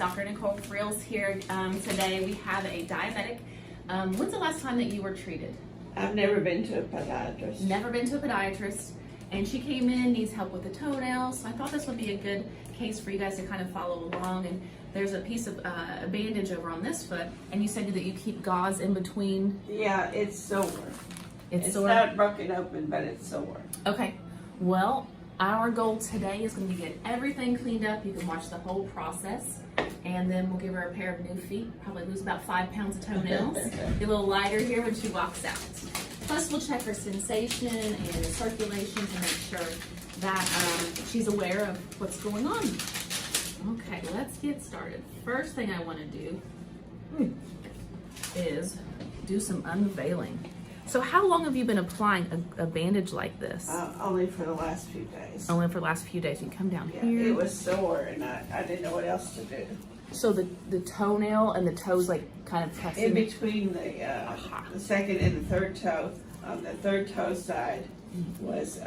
Dr. Nicole Freels here. Today we have a diabetic. When's the last time that you were treated? I've never been to a podiatrist. Never been to a podiatrist. And she came in, needs help with the toenails. So I thought this would be a good case for you guys to kind of follow along. And there's a piece of a bandage over on this foot. And you said that you keep gauze in between. Yeah, it's sore. It's sore? Not broken open, but it's sore. Okay. Well, our goal today is going to be get everything cleaned up. You can watch the whole process. And then we'll give her a pair of new feet. Probably lose about 5 pounds of toenails. Be a little lighter here when she walks out. Plus, we'll check her sensation and circulation to make sure that she's aware of what's going on. Okay, let's get started. First thing I want to do is do some unveiling. So how long have you been applying a bandage like this? Only for the last few days. Only for the last few days. You come down Yeah, here. it was sore, and I didn't know what else to do. So the toenail and the toes like kind of pressing In between the second and the third toe, on the third toe side was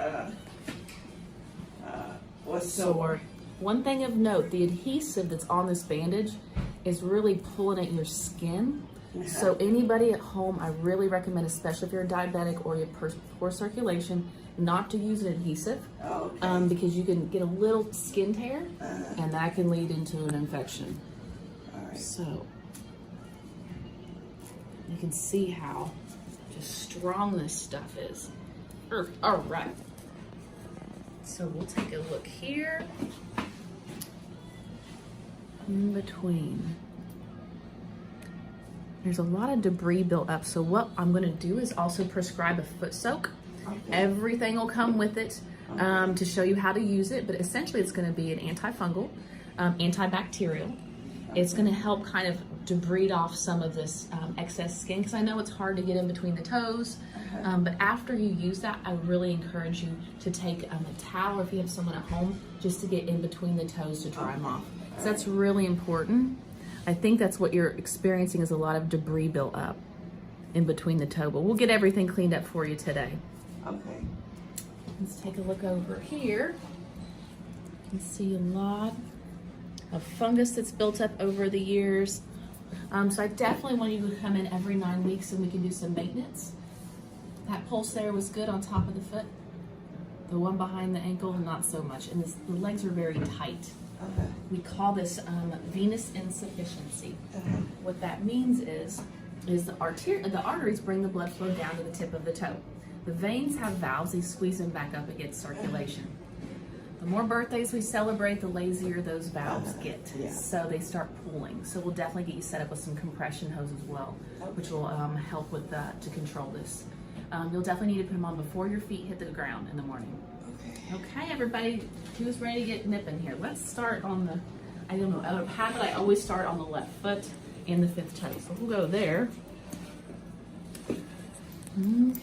sore. One thing of note, the adhesive that's on this bandage is really pulling at your skin. So anybody at home, I really recommend, especially if you're a diabetic or you have poor circulation, not to use an adhesive. Okay. Because you can get a little skin tear and that can lead into an infection. All right. So you can see how just strong this stuff is. All right. So we'll take a look here. In between. There's a lot of debris built up. So what I'm gonna do is also prescribe a foot soak. Okay. Everything will come with it to show you how to use it, but essentially it's gonna be an antifungal, antibacterial. It's gonna help kind of debride off some of this excess skin, because I know it's hard to get in between the toes, but after you use that, I really encourage you to take a towel, or if you have someone at home, just to get in between the toes to dry them off. So that's really important. I think that's what you're experiencing, is a lot of debris built up in between the toe, but we'll get everything cleaned up for you today. Okay. Let's take a look over here. You can see a lot of fungus that's built up over the years. So I definitely want you to come in every 9 weeks and we can do some maintenance. That pulse there was good on top of the foot. The one behind the ankle, not so much. And the legs are very tight. Okay. We call this venous insufficiency. What that means is the arteries bring the blood flow down to the tip of the toe. The veins have valves, they squeeze them back up against circulation. The more birthdays we celebrate, the lazier those valves get. Yeah. So they start pooling. So we'll definitely get you set up with some compression hose as well, which will help with to control this. You'll definitely need to put them on before your feet hit the ground in the morning. Okay, everybody, who's ready to get nipping here? Let's start on the, I don't know, out of habit, I always start on the left foot and the 5th toe. So we'll go there. Okay.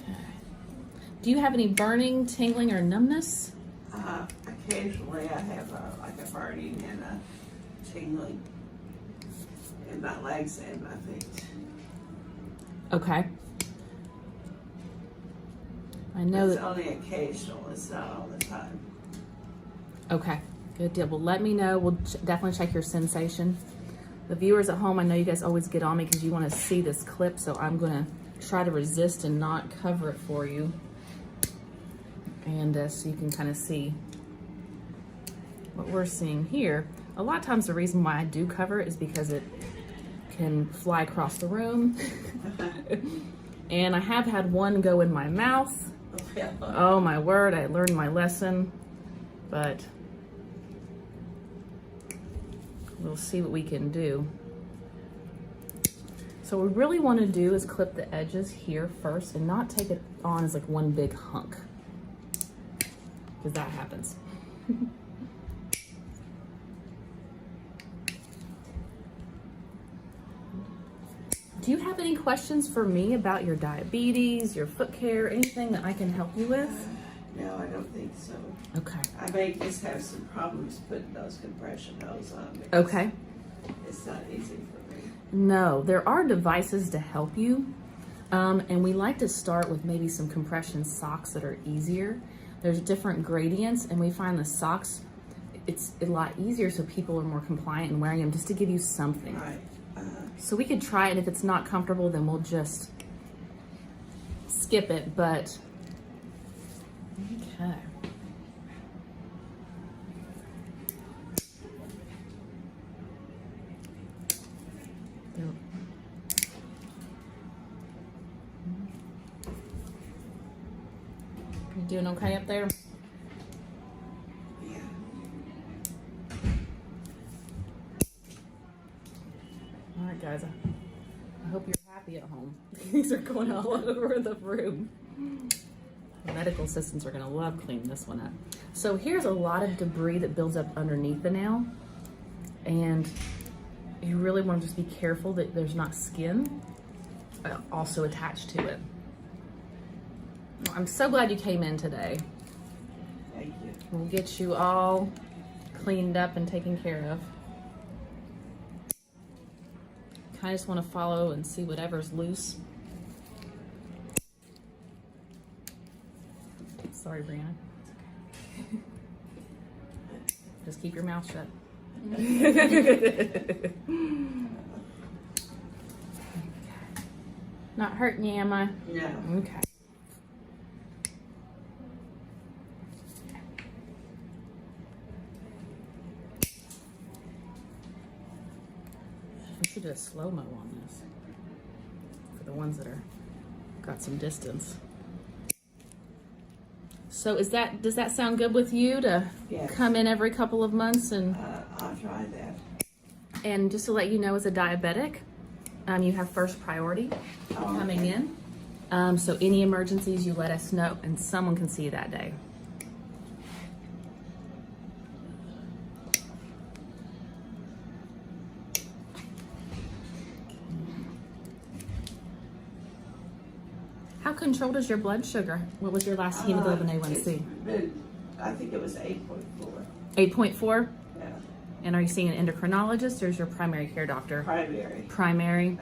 Do you have any burning, tingling, or numbness? Occasionally I have like a burning and a tingling in my legs and my feet. Okay. I know It's that. only occasional, it's not all the time. Okay, good deal. Well, let me know. We'll definitely check your sensation. The viewers at home, I know you guys always get on me because you want to see this clip, so I'm going to try to resist and not cover it for you. And so you can kind of see what we're seeing here. A lot of times the reason why I do cover it is because it can fly across the room. And I have had one go in my mouth. Oh my word, I learned my lesson, but we'll see what we can do. So what we really want to do is clip the edges here first and not take it on as like one big hunk, because that happens. Do you have any questions for me about your diabetes, your foot care, anything that I can help you with? No, I don't think so. Okay. I may just have some problems putting those compression hose on. Okay. It's not easy for me. No, there are devices to help you. And we like to start with maybe some compression socks that are easier. There's different gradients, and we find the socks it's a lot easier so people are more compliant in wearing them, just to give you something. Right. So we could try it, and if it's not comfortable, then we'll just skip it, but okay. You doing okay up there? Yeah. All right, guys. I hope you're happy at home. These are going all over the room. The medical assistants are gonna love cleaning this one up. So here's a lot of debris that builds up underneath the nail, and you really want to just be careful that there's not skin also attached to it. Well, I'm so glad you came in today. Thank you. We'll get you all cleaned up and taken care of. I just want to follow and see whatever's loose. Sorry, Brianna. Just keep your mouth shut. Not hurting you, am I? No. Okay. We should do a slow-mo on this for the ones that are got some distance. So does that sound good with you to Yes. come in every couple of months? And I'll try that. and just to let you know, as a diabetic, you have first priority coming in. So any emergencies, you let us know, and someone can see you that day. How controlled is your blood sugar? What was your last hemoglobin A1C? I think it was 8.4. 8.4? Yeah. And are you seeing an endocrinologist, or is your primary care doctor? Primary. Primary.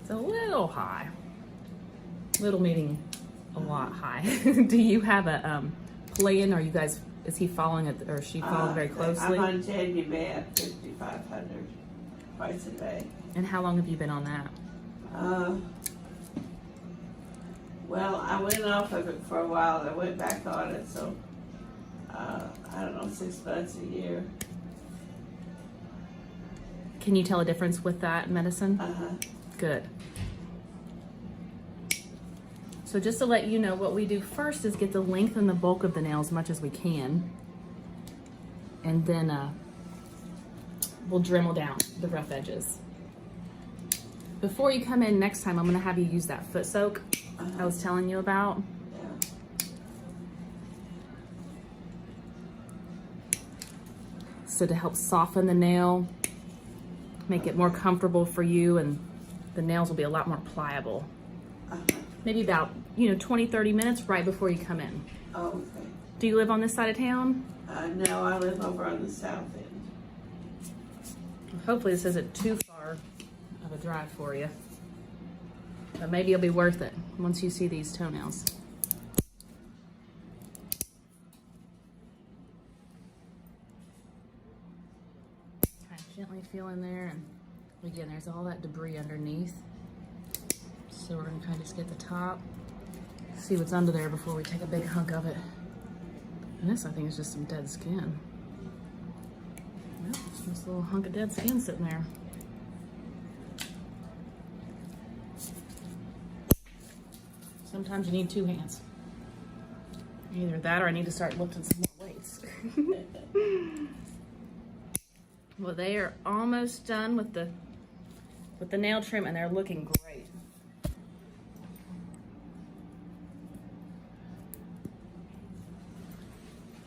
It's a little high. Little meaning a lot high. Do you have a plan? Are you guys, is he following it, or is she following very closely? I'm on Janumet 5,500 twice a day. And how long have you been on that? Well, I went off of it for a while. I went back on it, so I don't know, 6 months, a year. Can you tell a difference with that medicine? Good. So just to let you know, what we do first is get the length and the bulk of the nail as much as we can. And then we'll Dremel down the rough edges. Before you come in next time, I'm gonna have you use that foot soak I was telling you about. Yeah. So to help soften the nail, make it more comfortable for you, and the nails will be a lot more pliable. Maybe about, 20, 30 minutes right before you come in. Oh, okay. Do you live on this side of town? No, I live over on the south end. Hopefully this isn't too far of a drive for you. But maybe it'll be worth it once you see these toenails. Kind of gently feel in there, and again, there's all that debris underneath. So we're gonna kind of just get the top, see what's under there before we take a big hunk of it. And this, I think, is just some dead skin. Yep, just this little hunk of dead skin sitting there. Sometimes you need 2 hands. Either that, or I need to start lifting some more weights. Well, they are almost done with the nail trim, and they're looking great.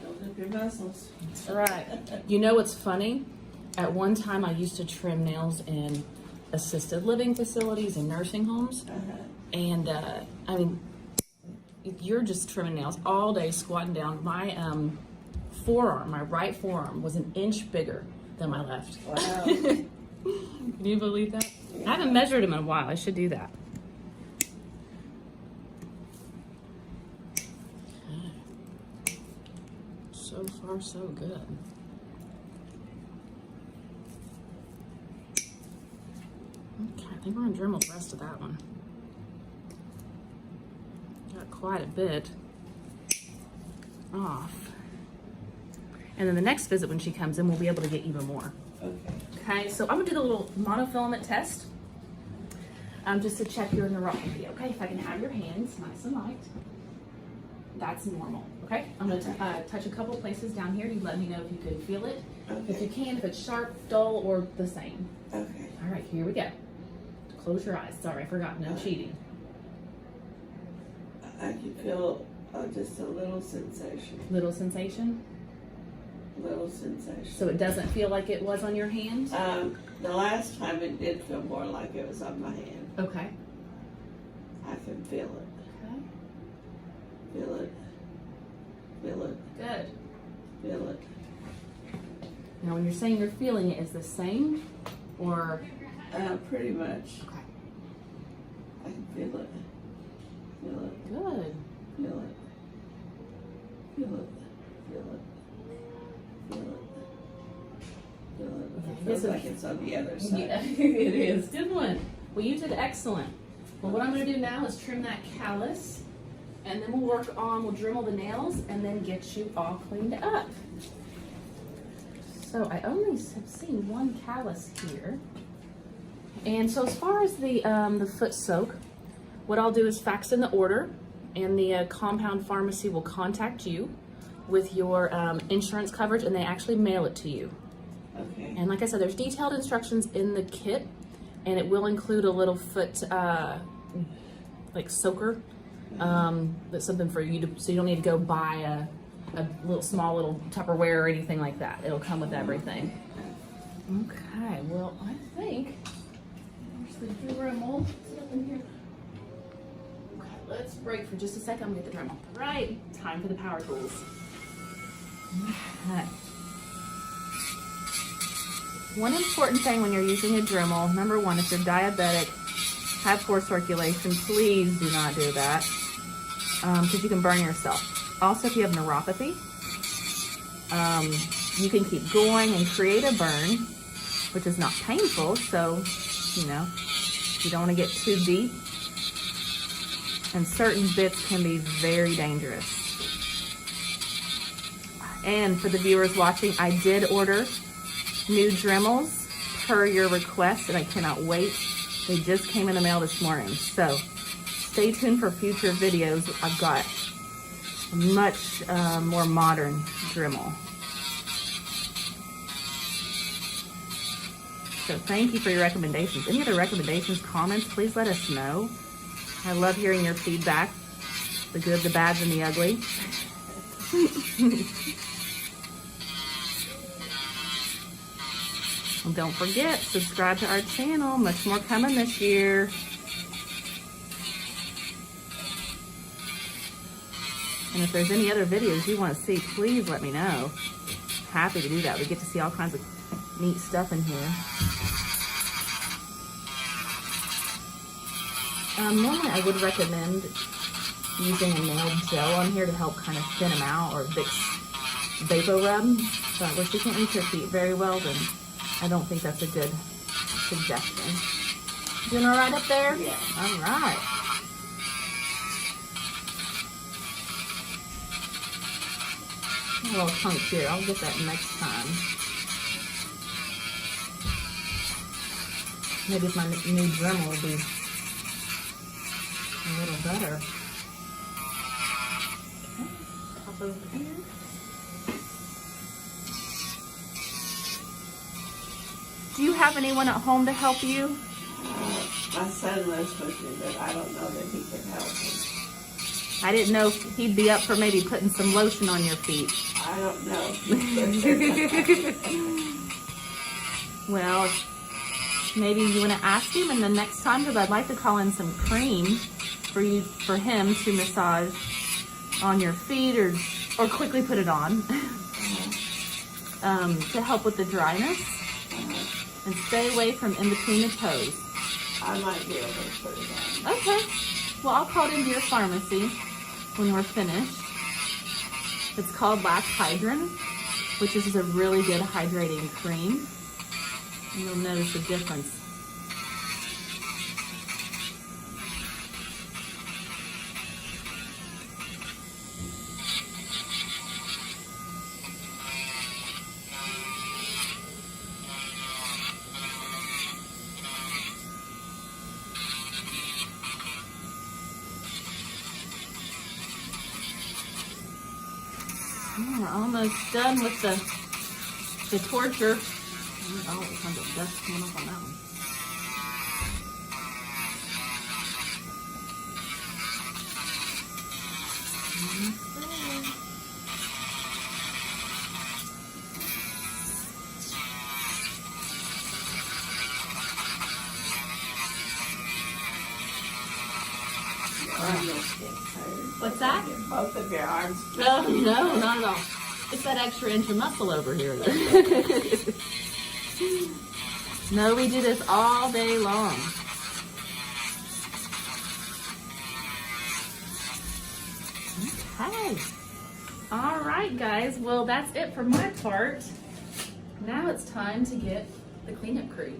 Build up your muscles. That's right. You know what's funny? At one time, I used to trim nails in assisted living facilities and nursing homes. And I mean, you're just trimming nails all day, squatting down. My forearm, my right forearm, was an inch bigger than my left. Wow. Can you believe that? I haven't measured them in a while. I should do that. far, so good. Okay, I think we're gonna Dremel the rest of that one. Got quite a bit off. And then the next visit when she comes in, we'll be able to get even more. Okay. Okay, so I'm gonna do the little monofilament test. Just to check your neuropathy, okay? If I can have your hands nice and light. That's normal, okay? I'm gonna touch a couple places down here. You let me know if you can feel it. Okay. If you can, if it's sharp, dull, or the same. Okay. All right, here we go. Close your eyes. Sorry, I forgot, no cheating. I can feel just a little sensation. Little sensation? Little sensation. So it doesn't feel like it was on your hand? The last time it did feel more like it was on my hand. Okay. I can feel it. Okay. Feel it. Feel it. Good. Feel it. Now when you're saying you're feeling it, is the same or? Pretty much. Okay. I can feel it. Feel it. Good. Feel it. Feel it. Feel it. Feel it. Feel it. It feels like it's on the other side. Yeah, it is. Good one. Well, you did excellent. Well, what I'm going to do now is trim that callus, and then we'll Dremel the nails, and then get you all cleaned up. So I only have seen one callus here. And so as far as the foot soak, what I'll do is fax in the order, and the compound pharmacy will contact you with your insurance coverage, and they actually mail it to you. Okay. And like I said, there's detailed instructions in the kit, and it will include a little foot like soaker. That's something for you to, so you don't need to go buy a little small little Tupperware or anything like that. It'll come with everything. Okay, well I think there's the Dremel. Sit up in here. Okay, let's break for just a second. I'm gonna get the Dremel. All right, time for the power tools. Okay. One important thing when you're using a Dremel, number one, if you're diabetic, have poor circulation, please do not do that, because you can burn yourself. Also, if you have neuropathy, you can keep going and create a burn, which is not painful, so, you know, you don't want to get too deep. And certain bits can be very dangerous. And for the viewers watching, I did order new Dremels per your request, and I cannot wait. They just came in the mail this morning. So stay tuned for future videos. I've got a much more modern Dremel. So thank you for your recommendations. Any other recommendations, comments, please let us know. I love hearing your feedback, the good, the bad, and the ugly. And don't forget, subscribe to our channel. Much more coming this year. And if there's any other videos you want to see, please let me know. Happy to do that. We get to see all kinds of neat stuff in here. Normally I would recommend using a nail gel on here to help kind of thin them out, or Vicks Vapor Rub. But if you can't reach your feet very well, then I don't think that's a good suggestion. Doing all right up there? Yeah. All right. A little chunk here. I'll get that next time. Maybe if my new Dremel will be a little better. Okay. Pop over here. Do you have anyone at home to help you? My son lives with me, but I don't know that he can help me. I didn't know if he'd be up for maybe putting some lotion on your feet. I don't know. Well, maybe you want to ask him, and the next time, because I'd like to call in some cream for him to massage on your feet, or quickly put it on to help with the dryness. And stay away from in between the toes. I might be able to put it on. Okay. Well, I'll call it into your pharmacy when we're finished. It's called Last Hydrin. which is a really good hydrating cream. And you'll notice the difference. We're almost done with the torture. Oh, all kinds of dust coming up on that one. What's that? Both of your arms. Oh, no, not at all. It's that extra inch of muscle over here. No, we do this all day long. Okay. All right, guys. Well, that's it for my part. Now it's time to get the cleanup crew.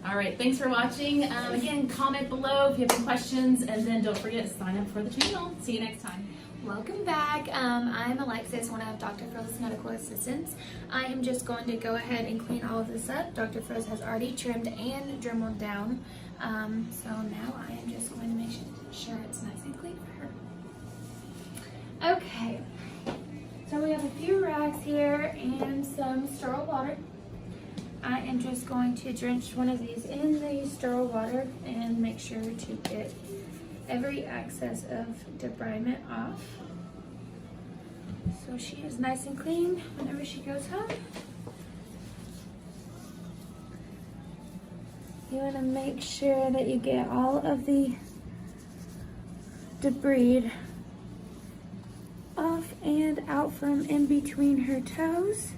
All right, thanks for watching. Again, comment below if you have any questions, and then don't forget to sign up for the channel. See you next time. Welcome back. I'm Alexis, one of Dr. Freels' medical assistants. I am just going to go ahead and clean all of this up. Dr. Freels has already trimmed and dremeled down. So now I am just going to make sure it's nice and clean for her. Okay, so we have a few rags here and some sterile water. I am just going to drench one of these in the sterile water and make sure to get every excess of debridement off, so she is nice and clean whenever she goes home. You want to make sure that you get all of the debris off and out from in between her toes.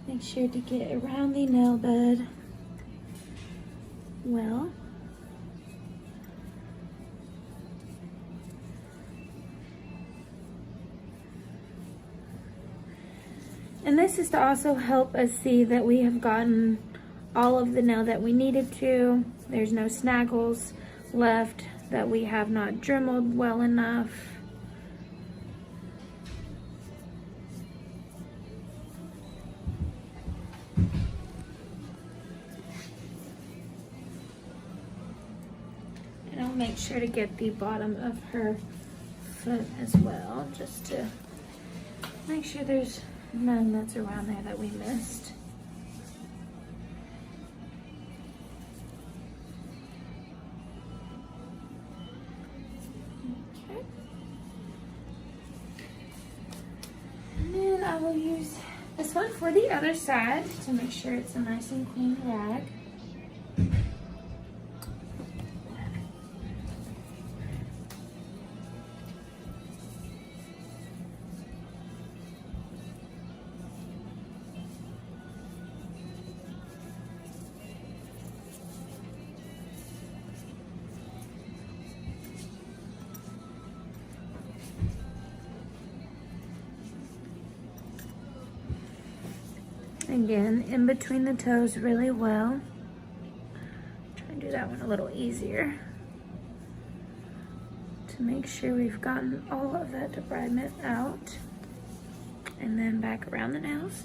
Make sure to get around the nail bed well. And this is to also help us see that we have gotten all of the nail that we needed to. There's no snaggles left that we have not dremeled well enough. And I'll make sure to get the bottom of her foot as well, just to make sure there's none that's around there that we missed. Okay. And then I will use this one for the other side to make sure it's a nice and clean rag. Again, in between the toes really well. Try and do that one a little easier to make sure we've gotten all of that debridement out. And then back around the nails.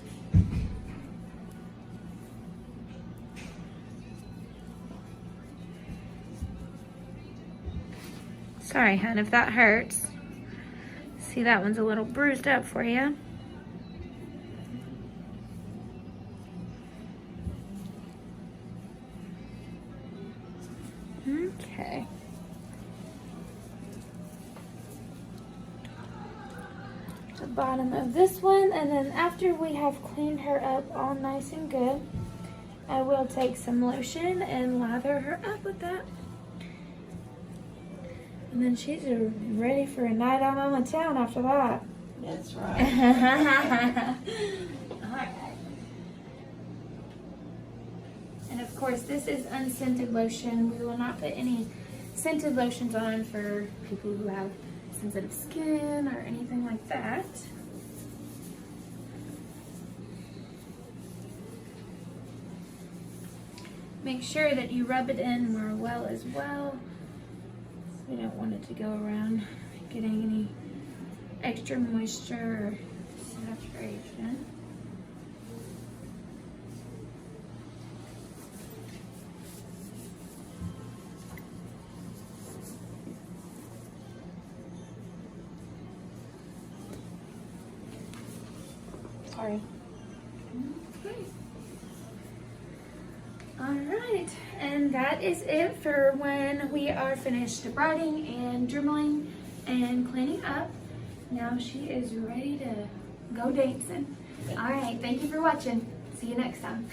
Sorry, hon, if that hurts. See, that one's a little bruised up for you. Okay. The bottom of this one, and then after we have cleaned her up all nice and good, I will take some lotion and lather her up with that. And then she's ready for a night out on the town after that. That's right. Alright. And of course, this is unscented lotion. We will not put any scented lotions on for people who have sensitive skin or anything like that. Make sure that you rub it in more well as well. We don't want it to go around getting any extra moisture or saturation. Sorry. Okay. Alright, and that is it for when we are finished writing and dribbling and cleaning up. Now she is ready to go dancing. Alright, thank you for watching. See you next time.